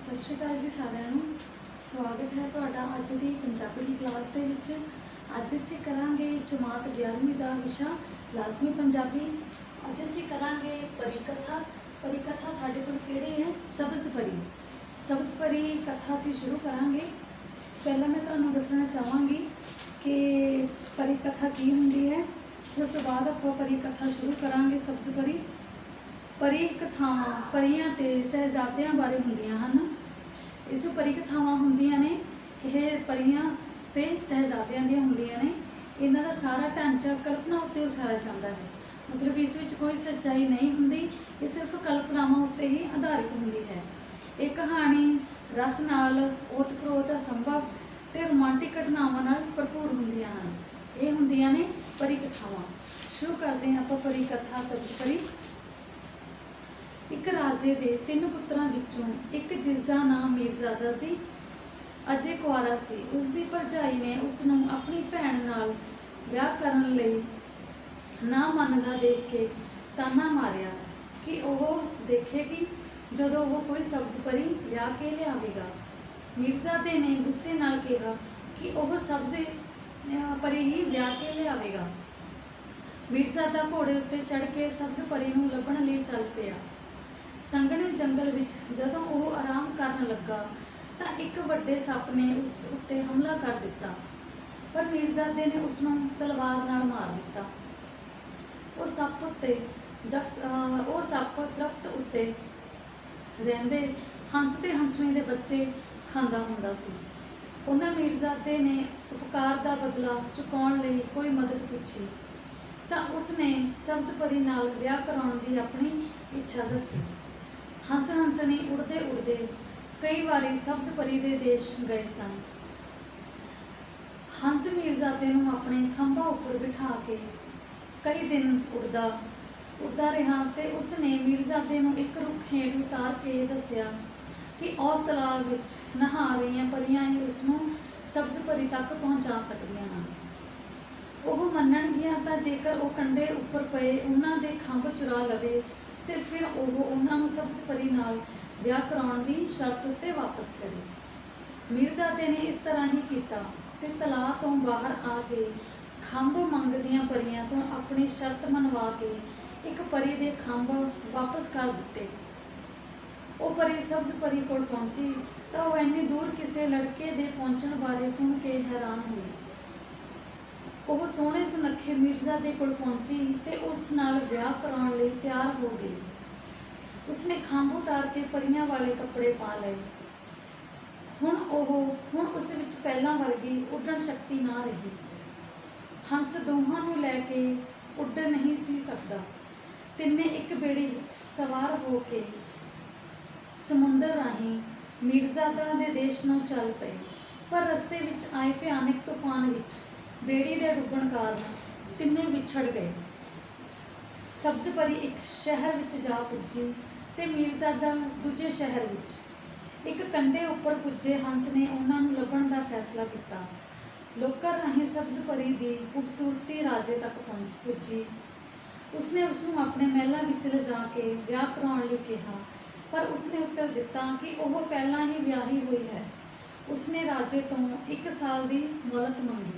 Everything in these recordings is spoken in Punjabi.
सत श्री अकाल जी सारिਆਂ ਨੂੰ। स्वागत है तुहाडा अज दी पंजाबी की क्लास दे विच। अज असीं करांगे जमात 11वीं का विशा लाजमी पंजाबी। अज असीं करांगे परी कथा। परी कथा साडे कोल किहड़ी है? सब्ज़ परी। सब्ज़ परी कथा असीं शुरू करांगे। पहला मैं तुहानूं दसना चाहांगी कि परी कथा की हुंदी है, उस तो बाद आपां परी कथा शुरू करांगे। सब्ज़ परी परी कथावां परियां ते सहजादियां बारे हुंदियां हन। इस जो परी कथावां हुंदियां ने यह परियां ते सहजादियां दियां हुंदियां ने। इन्हां दा सारा ढांचा कल्पना उत्ते उसारिया जांदा है। मतलब कि इस विच कोई सच्चाई नहीं हुंदी, ये सिर्फ कल्पनावां उत्ते ही आधारित हुंदी है। एक कहानी रस नाल ओत प्रोत असंभव ते रोमांटिक घटनावां नाल भरपूर हुंदियां हन। ये हुंदियां ने परी कथावां। शुरू करते हैं आपां परी कथा सब्ज़ परी। एक राजे दे 3 पुत्रां विचों एक जिसका नाम मीरजादा सी, अजे कुआरा सी। उसकी भरजाई ने उसनूं अपनी भैन नाल विआह करन लई ना मनदा देख के ताना मारिया कि वह देखेगी जदों वह कोई सब्ज़ परी विआह के लियावेगा। मीरजादे ने गुस्से नाल कहा कि वह सब्ज़ परी ही विआह के लियावेगा। मीरजादा घोड़े उत्ते चढ़ के सब्ज़ परी नूं लभण लई चल पिया। संघने जंगल विच जदों वह आराम करन लगा तां एक वड्डे सप ने उस उत्ते हमला कर दिता, पर मीरजादे ने उसनूं तलवार नाल मार दिता। वो सप दरख्त उत्ते रहिंदे हंस ते हंसणी दे बच्चे खांदा हुंदा सी। उन्हां मीरजादे ने उपकार दा बदला चुकाउण लई कोई मदद पुछी तां उसने सब्ज़ परी नाल विआह कराउण दी अपनी इच्छा दसी। हंस हंसणी उड़दे उड़दे कई बारी सब्ज़ परी दे देश गए सन। हंस मीरजादे नूं अपने खंभा उपर बिठा के कई दिन उड़दा रहा ते उसने मीरजादे नूं एक रुख हेठ उतार के दस्सिया कि उस तलाब विच नहा रहीआं परियां ही उसनूं सब्ज़ परी तक पहुँचा सकदियां हन। ਉਹ ਮੰਨਣਗੀਆਂ ਤਾਂ ਜੇਕਰ ਉਹ ਕੰਢੇ ਉੱਪਰ ਪਏ ਉਹਨਾਂ ਦੇ ਖੰਭ ਚੁਰਾ ਲਵੇ ਤੇ ਫਿਰ ਉਹ ਉਹਨਾਂ ਨੂੰ ਸਬਜ਼ ਪਰੀ ਨਾਲ ਵਿਆਹ ਕਰਾਉਣ ਦੀ ਸ਼ਰਤ ਉੱਤੇ ਵਾਪਸ ਕਰੇ। ਮੀਰਜ਼ਾਦੇ ਨੇ ਇਸ ਤਰ੍ਹਾਂ ਹੀ ਕੀਤਾ ਤੇ ਤਲਾਅ ਤੋਂ ਬਾਹਰ ਆ ਕੇ ਖੰਭ ਮੰਗਦੀਆਂ ਪਰੀਆਂ ਤੋਂ ਆਪਣੀ ਸ਼ਰਤ ਮੰਨਵਾ ਕੇ ਇੱਕ ਪਰੀ ਦੇ ਖੰਭ ਵਾਪਸ ਕਰ ਦਿੱਤੇ। ਉਹ ਪਰੀ ਸਬਜ਼ ਪਰੀ ਕੋਲ ਪਹੁੰਚੀ ਤਾਂ ਉਹ ਇੰਨੀ ਦੂਰ ਕਿਸੇ ਲੜਕੇ ਦੇ ਪਹੁੰਚਣ ਬਾਰੇ ਸੁਣ ਕੇ ਹੈਰਾਨ ਹੋਈ। ਉਹ ਸੋਹਣੇ ਸੁਨੱਖੇ ਮੀਰਜ਼ਾਦੇ ਕੋਲ ਪਹੁੰਚੀ ਤੇ ਉਸ ਨਾਲ ਵਿਆਹ ਕਰਾਉਣ ਲਈ ਤਿਆਰ ਹੋ ਗਈ। ਉਸਨੇ ਖੰਭ ਉਤਾਰ ਕੇ ਪਰੀਆਂ ਵਾਲੇ ਕੱਪੜੇ ਪਾ ਲਏ। ਹੁਣ ਉਸ ਵਿੱਚ ਪਹਿਲਾਂ ਵਰਗੀ ਉੱਡਣ ਸ਼ਕਤੀ ਨਾ ਰਹੀ। ਹੰਸ ਦੋਹਾਂ ਨੂੰ ਲੈ ਕੇ ਉੱਡ ਨਹੀਂ ਸੀ ਸਕਦਾ। ਤਿੰਨੇ ਇੱਕ ਬੇੜੀ ਵਿੱਚ ਸਵਾਰ ਹੋ ਕੇ ਸਮੁੰਦਰ ਰਾਹੀਂ ਮੀਰਜ਼ਾਦਾ ਦੇ ਦੇਸ਼ ਨੂੰ ਚੱਲ ਪਏ। ਪਰ ਰਸਤੇ ਵਿੱਚ ਆਏ ਭਿਆਨਕ ਤੂਫਾਨ ਵਿੱਚ बेड़ी दे डुब्बण कारण तिन्ने विछड़ गए। सब्ज़ परी एक शहर विच जा पुजी ते मीरजादा दूजे शहर विच। एक कंढे उपर पुजे हंस ने उन्हां नूं लभण दा फैसला किया। लोकां राहीं सब्ज़ परी दी खूबसूरती राजे तक पुजी। उसने उसनूं अपने महलां विच लिजा के विआह कराउण लई कहा, पर उसने उत्तर दिता कि वह पहलां ही विआही हुई है। उसने राजे तो 1 साल की मोहलत मंगी।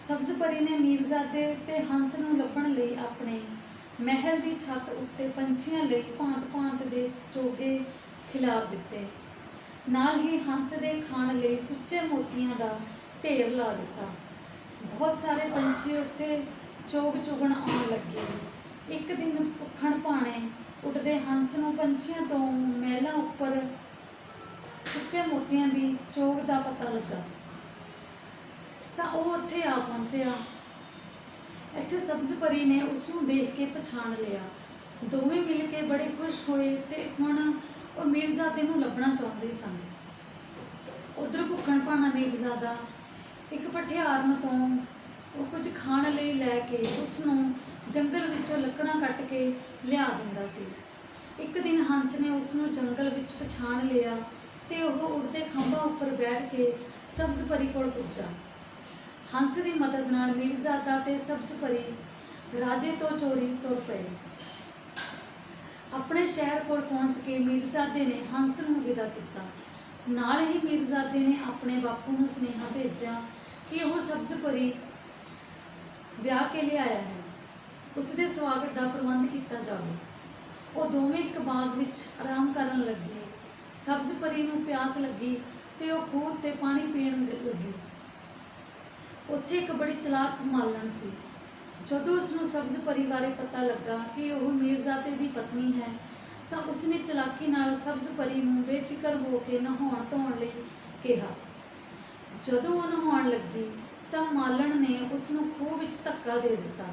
सब्ज़ परी ने मीरजादे ते हंस नूं लभण लई अपने महल की छत उत्ते पंछियां लई भांत भांत दे चोगे खिलार दिते। नाल ही हंस दे खाण लई सुच्चे मोतियां दा ढेर ला दिता। बहुत सारे पंछी उत्ते चोग चुगण आउण लगे। एक दिन भुखण भाणे उठदे हंस नूं पंछियां तो महलां उपर सुच्चे मोतियां दी चोग दा पता लगा ਤਾਂ ਉਹ ਉੱਥੇ ਆ ਪਹੁੰਚਿਆ। ਇੱਥੇ ਸਬਜ਼ ਪਰੀ ਨੇ ਉਸ ਨੂੰ ਦੇਖ ਕੇ ਪਛਾਣ ਲਿਆ। ਦੋਵੇਂ ਮਿਲ ਕੇ ਬੜੇ ਖੁਸ਼ ਹੋਏ ਤੇ ਹੁਣ ਉਹ ਮੀਰਜ਼ਾਦੇ ਨੂੰ ਲੱਭਣਾ ਚਾਹੁੰਦੇ ਸਨ। ਉਧਰ ਭੁੱਖਣ ਭਾਣਾ ਮੀਰਜ਼ਾਦਾ ਇੱਕ ਭਠਿਆਰਨ ਤੋਂ ਉਹ ਕੁਝ ਖਾਣ ਲਈ ਲੈ ਕੇ ਉਸ ਨੂੰ ਜੰਗਲ ਵਿੱਚੋਂ ਲੱਕੜਾਂ ਕੱਟ ਕੇ ਲਿਆ ਦਿੰਦਾ ਸੀ। ਇੱਕ ਦਿਨ ਹੰਸ ਨੇ ਉਸ ਨੂੰ ਜੰਗਲ ਵਿੱਚ ਪਛਾਣ ਲਿਆ ਤੇ ਉਹ ਉੜਦੇ ਖੰਭਾਂ ਉੱਪਰ ਬੈਠ ਕੇ ਸਬਜ਼ ਪਰੀ ਕੋਲ ਪੁੱਜਾ। हंस की मदद नाल मीरजादा ते सब्ज़ परी राजे तो चोरी तुर पे। ਆਪਣੇ ਸ਼ਹਿਰ ਕੋਲ ਪਹੁੰਚ ਕੇ ਮੀਰਜ਼ਾਦੇ ਨੇ ਹੰਸ ਨੂੰ ਵਿਦਾ ਕੀਤਾ। ਨਾਲ ਹੀ ਮੀਰਜ਼ਾਦੇ ਨੇ ਆਪਣੇ ਬਾਪੂ ਨੂੰ ਸੁਨੇਹਾ ਭੇਜਿਆ ਕਿ ਉਹ ਸਬਜ਼ ਪਰੀ ਵਿਆਹ ਕੇ ਲਿਆਇਆ ਹੈ, ਉਸ ਦੇ ਸਵਾਗਤ ਦਾ ਪ੍ਰਬੰਧ ਕੀਤਾ ਜਾਵੇ। ਉਹ ਦੋਵੇਂ ਇੱਕ ਬਾਗ ਵਿੱਚ ਆਰਾਮ ਕਰਨ ਲੱਗੇ। ਸਬਜ਼ ਪਰੀ ਨੂੰ ਪਿਆਸ ਲੱਗੀ ਤੇ ਉਹ ਖੂਹ ਤੇ ਪਾਣੀ ਪੀਣ ਲੱਗੀ। ਉੱਥੇ ਇੱਕ ਬੜੀ ਚਲਾਕ ਮਾਲਣ ਸੀ। ਜਦੋਂ ਉਸਨੂੰ ਸਬਜ਼ ਪਰੀ ਬਾਰੇ ਪਤਾ ਲੱਗਾ ਕਿ ਉਹ ਮੀਰਜ਼ਾਦੇ ਦੀ ਪਤਨੀ ਹੈ ਤਾਂ ਉਸਨੇ ਚਲਾਕੀ ਨਾਲ ਸਬਜ਼ ਪਰੀ ਨੂੰ ਬੇਫਿਕਰ ਹੋ ਕੇ ਨਹਾਉਣ ਧੋਣ ਲਈ ਕਿਹਾ। ਜਦੋਂ ਉਹ ਨਹਾਉਣ ਲੱਗੀ ਤਾਂ ਮਾਲਣ ਨੇ ਉਸਨੂੰ ਖੂਹ ਵਿੱਚ ਧੱਕਾ ਦੇ ਦਿੱਤਾ।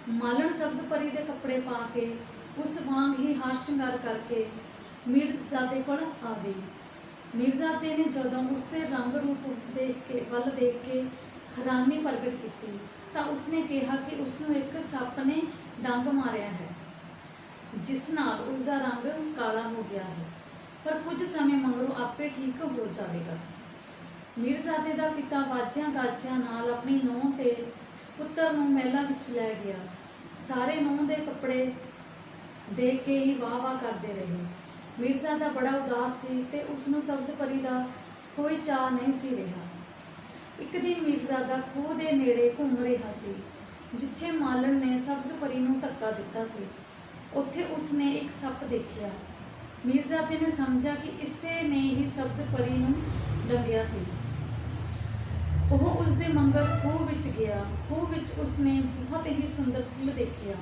ਮਾਲਣ ਸਬਜ਼ ਪਰੀ ਦੇ ਕੱਪੜੇ ਪਾ ਕੇ ਉਸ ਵਾਂਗ ਹੀ ਹਾਰ ਸ਼ਿੰਗਾਰ ਕਰਕੇ ਮੀਰਜ਼ਾਦੇ ਕੋਲ ਆ ਗਈ। ਮੀਰਜ਼ਾਦੇ ਨੇ ਜਦੋਂ ਉਸਦੇ ਰੰਗ ਰੂਪ ਵੱਲ ਦੇਖ ਕੇ ਹੈਰਾਨੀ ਪ੍ਰਗਟ ਕੀਤੀ ਤਾਂ ਉਸਨੇ ਕਿਹਾ ਕਿ ਉਸਨੂੰ ਇੱਕ ਸੱਪ ਨੇ ਡੰਗ ਮਾਰਿਆ ਹੈ, ਜਿਸ ਨਾਲ ਉਸਦਾ ਰੰਗ ਕਾਲਾ ਹੋ ਗਿਆ ਹੈ, ਪਰ ਕੁਝ ਸਮੇਂ ਮਗਰੋਂ ਆਪੇ ਠੀਕ ਹੋ ਜਾਵੇਗਾ। ਮੀਰਜ਼ਾਦੇ ਦਾ ਪਿਤਾ ਵਾਜਿਆਂ ਗਾਜਿਆਂ ਨਾਲ ਆਪਣੀ ਨੂੰਹ ਤੇ ਪੁੱਤਰ ਨੂੰ ਮਹਿਲਾਂ ਵਿੱਚ ਲੈ ਗਿਆ। ਸਾਰੇ ਨੂੰਹ ਦੇ ਕੱਪੜੇ ਦੇਖ ਕੇ ਹੀ ਵਾਹ ਵਾਹ ਕਰਦੇ ਰਹੇ। ਮੀਰਜ਼ਾਦਾ ਬੜਾ ਉਦਾਸ ਸੀ ਤੇ ਉਸਨੂੰ ਸਬਜ਼ ਪਰੀ ਦਾ ਕੋਈ ਚਾਅ ਨਹੀਂ ਸੀ ਰਿਹਾ। ਇੱਕ ਦਿਨ ਮੀਰਜ਼ਾਦਾ ਖੂਹ ਦੇ ਨੇੜੇ ਘੁੰਮ ਰਿਹਾ ਸੀ, ਜਿੱਥੇ ਮਾਲਣ ਨੇ ਸਬਜ਼ ਪਰੀ ਨੂੰ ਧੱਕਾ ਦਿੱਤਾ ਸੀ। ਉੱਥੇ ਉਸਨੇ ਇੱਕ ਸੱਪ ਦੇਖਿਆ। ਮੀਰਜ਼ਾਦੇ ਨੇ ਸਮਝਿਆ ਕਿ ਇਸੇ ਨੇ ਹੀ ਸਬਜ਼ ਪਰੀ ਨੂੰ ਡੰਗਿਆ ਸੀ। ਉਹ ਉਸਦੇ ਮੰਗਰ ਖੂਹ ਵਿੱਚ ਗਿਆ। ਖੂਹ ਵਿੱਚ ਉਸਨੇ ਬਹੁਤ ਹੀ ਸੁੰਦਰ ਫੁੱਲ ਦੇਖਿਆ।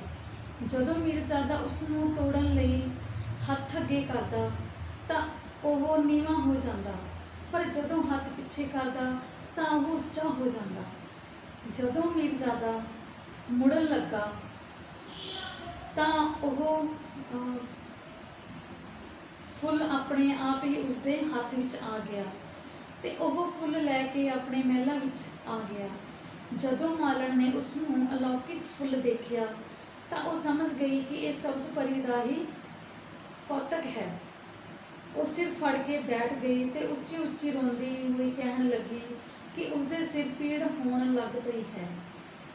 ਜਦੋਂ ਮੀਰਜ਼ਾਦਾ ਉਸਨੂੰ ਤੋੜਨ ਲਈ ਹੱਥ ਅੱਗੇ ਕਰਦਾ ਤਾਂ ਉਹ ਨੀਵਾਂ ਹੋ ਜਾਂਦਾ, ਪਰ ਜਦੋਂ ਹੱਥ ਪਿੱਛੇ ਕਰਦਾ ਤਾਂ ਉਹ ਉੱਚਾ ਹੋ ਜਾਂਦਾ। ਜਦੋਂ ਮੀਰਜ਼ਾਦਾ ਮੁੜਨ ਲੱਗਾ ਤਾਂ ਉਹ ਫੁੱਲ ਆਪਣੇ ਆਪ ਹੀ ਉਸਦੇ ਹੱਥ ਵਿੱਚ ਆ ਗਿਆ ਤੇ ਉਹ ਫੁੱਲ ਲੈ ਕੇ ਆਪਣੇ ਮਹਿਲਾਂ ਵਿੱਚ ਆ ਗਿਆ। ਜਦੋਂ ਮਾਲਣ ਨੇ ਉਸਨੂੰ ਅਲੌਕਿਕ ਫੁੱਲ ਦੇਖਿਆ ਤਾਂ ਉਹ ਸਮਝ ਗਈ ਕਿ ਇਹ ਸਬਜ਼ ਪਰੀ ਦਾ ਹੀ ਕੌਤਕ ਹੈ। ਉਹ ਸਿਰ ਫੜ ਕੇ ਬੈਠ ਗਈ ਤੇ ਉੱਚੀ ਉੱਚੀ ਰੋਂਦੀ ਹੋਈ ਕਹਿਣ ਲੱਗੀ ਕਿ ਉਸਦੇ ਸਿਰ ਪੀੜ ਹੋਣ ਲੱਗ ਪਈ ਹੈ।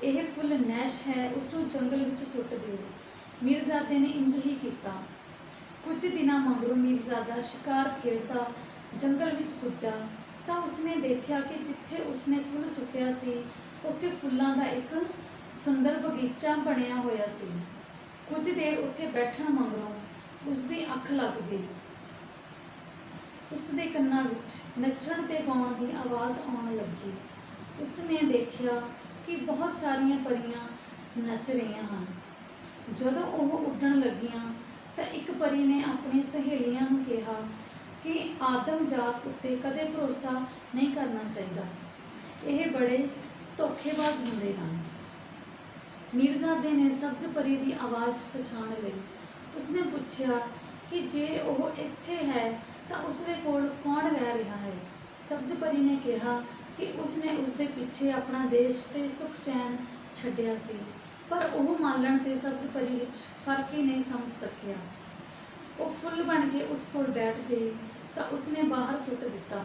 ਇਹ ਫੁੱਲ ਨੈਸ਼ ਹੈ, ਉਸਨੂੰ ਜੰਗਲ ਵਿੱਚ ਸੁੱਟ ਦਿਓ। ਮੀਰਜ਼ਾਦੇ ਨੇ ਇੰਜ ਹੀ ਕੀਤਾ। ਕੁਝ ਦਿਨਾਂ ਮਗਰੋਂ ਮੀਰਜ਼ਾਦਾ ਸ਼ਿਕਾਰ ਖੇਡਦਾ ਜੰਗਲ ਵਿੱਚ ਪੁੱਜਾ ਤਾਂ ਉਸਨੇ ਦੇਖਿਆ ਕਿ ਜਿੱਥੇ ਉਸਨੇ ਫੁੱਲ ਸੁੱਟਿਆ ਸੀ ਉੱਥੇ ਫੁੱਲਾਂ ਦਾ ਇੱਕ ਸੁੰਦਰ ਬਗੀਚਾ ਬਣਿਆ ਹੋਇਆ ਸੀ। ਕੁਝ ਦੇਰ ਉੱਥੇ ਬੈਠਣ ਮਗਰੋਂ ਉਸਦੀ ਅੱਖ ਲੱਗ ਗਈ। ਉਸਦੇ ਕੰਨਾਂ ਵਿੱਚ ਨੱਚਣ ਤੇ ਗਾਉਣ ਦੀ ਆਵਾਜ਼ ਆਉਣ ਲੱਗੀ। ਉਸਨੇ ਦੇਖਿਆ ਕਿ ਬਹੁਤ ਸਾਰੀਆਂ ਪਰੀਆਂ ਨੱਚ ਰਹੀਆਂ ਹਨ। ਜਦੋਂ ਉਹ ਉੱਡਣ ਲੱਗੀਆਂ ਤਾਂ ਇੱਕ ਪਰੀ ਨੇ ਆਪਣੀ ਸਹੇਲੀਆਂ ਨੂੰ ਕਿਹਾ ਕਿ ਆਦਮ ਜਾਤ ਉੱਤੇ ਕਦੇ ਭਰੋਸਾ ਨਹੀਂ ਕਰਨਾ ਚਾਹੀਦਾ, ਇਹ ਬੜੇ ਧੋਖੇਬਾਜ਼ ਹੁੰਦੇ ਹਨ। ਮੀਰਜ਼ਾਦੇ ਨੇ ਸਬਜ਼ ਪਰੀ ਦੀ ਆਵਾਜ਼ ਪਛਾਣ ਲਈ। ਉਸਨੇ ਪੁੱਛਿਆ ਕਿ ਜੇ ਉਹ ਇੱਥੇ ਹੈ ਤਾਂ ਉਸਦੇ ਕੋਲ ਕੌਣ ਰਹਿ ਰਿਹਾ ਹੈ। ਸਬਜ਼ ਪਰੀ ਨੇ ਕਿਹਾ ਕਿ ਉਸਨੇ ਉਸਦੇ ਪਿੱਛੇ ਆਪਣਾ ਦੇਸ਼ ਤੇ ਸੁੱਖ ਚੈਨ ਛੱਡਿਆ ਸੀ, ਪਰ ਉਹ ਮਾਲਣ ਤੇ ਸਬਜ਼ ਪਰੀ ਵਿੱਚ ਫਰਕ ਹੀ ਨਹੀਂ ਸਮਝ ਸਕਿਆ। ਉਹ ਫੁੱਲ ਬਣ ਕੇ ਉਸ ਕੋਲ ਬੈਠ ਗਈ ਤਾਂ ਉਸਨੇ ਬਾਹਰ ਸੁੱਟ ਦਿੱਤਾ।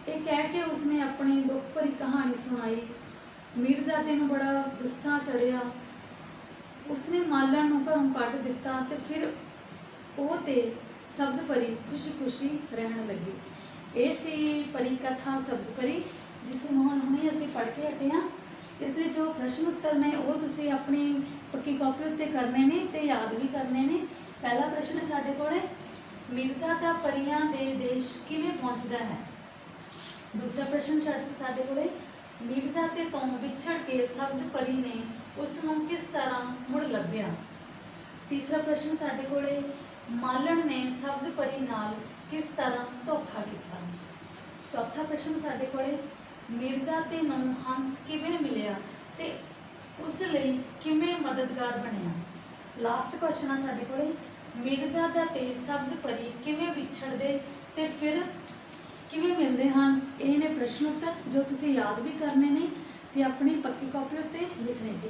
ਇਹ ਕਹਿ ਕੇ ਉਸਨੇ ਆਪਣੀ ਦੁੱਖ ਭਰੀ ਕਹਾਣੀ ਸੁਣਾਈ। ਮੀਰਜ਼ਾਦੇ ਨੂੰ ਬੜਾ ਗੁੱਸਾ ਚੜਿਆ। ਉਸਨੇ ਮਾਲਣ ਨੂੰ ਘਰੋਂ ਕੱਢ ਦਿੱਤਾ ਤੇ ਫਿਰ ਉਹ ਤੇ ਸਬਜ਼ ਪਰੀ ਖੁਸ਼ੀ-ਖੁਸ਼ੀ ਰਹਿਣ ਲੱਗੀ। ਇਹ ਸੀ ਪਰੀ ਕਥਾ ਸਬਜ਼ ਪਰੀ, ਜਿਸ ਨੂੰ ਹੁਣੇ ਅਸੀਂ ਪੜ੍ਹ ਕੇ ਹਟੇ ਹਾਂ। ਇਸ ਦੇ ਜੋ ਪ੍ਰਸ਼ਨ ਉੱਤਰ ਨੇ ਉਹ ਤੁਸੀਂ ਆਪਣੀ ਪੱਕੀ ਕਾਪੀ ਉੱਤੇ ਕਰਨੇ ਨੇ ਤੇ ਯਾਦ ਵੀ ਕਰਨੇ ਨੇ। ਪਹਿਲਾ ਪ੍ਰਸ਼ਨ ਹੈ ਸਾਡੇ ਕੋਲੇ, ਮੀਰਜ਼ਾਦਾ ਪਰੀਆਂ ਦੇ ਦੇਸ਼ ਕਿਵੇਂ ਪਹੁੰਚਦਾ ਹੈ। ਦੂਸਰਾ ਪ੍ਰਸ਼ਨ ਸਾਡੇ ਕੋਲੇ, ਮੀਰਜ਼ਾਦੇ ਤੋਂ ਵਿਛੜ ਕੇ ਸਬਜ਼ ਪਰੀ ਨੇ ਉਸ ਨੂੰ ਕਿਸ ਤਰ੍ਹਾਂ ਮੁੜ ਲੱਭਿਆ। ਤੀਸਰਾ ਪ੍ਰਸ਼ਨ ਸਾਡੇ ਕੋਲੇ, ਮਾਲਣ ਨੇ ਸਬਜ਼ ਪਰੀ ਨਾਲ ਕਿਸ ਤਰ੍ਹਾਂ ਧੋਖਾ ਕੀਤਾ। ਚੌਥਾ ਪ੍ਰਸ਼ਨ ਸਾਡੇ ਕੋਲੇ, ਮੀਰਜ਼ਾਦੇ ਨੂੰ ਹੰਸ ਕਿਵੇਂ ਮਿਲਿਆ ਤੇ ਉਸ ਲਈ ਕਿਵੇਂ ਮਦਦਗਾਰ ਬਣਿਆ। ਲਾਸਟ ਕੁਐਸਚਨ ਆ ਸਾਡੇ ਕੋਲੇ, ਮੀਰਜ਼ਾਦਾ ਤੇ ਸਬਜ਼ ਪਰੀ ਕਿਵੇਂ ਵਿਛੜਦੇ ਤੇ ਫਿਰ ਕਿਵੇਂ ਮਿਲਦੇ ਹਨ। ਇਹ ਨੇ ਪ੍ਰਸ਼ਨ ਉੱਤਰ ਜੋ ਤੁਸੀਂ ਯਾਦ ਵੀ ਕਰਨੇ ਨੇ ਤੇ ਆਪਣੀ ਪੱਕੀ ਕਾਪੀ ਉੱਤੇ ਲਿਖਣੇ ਵੀ।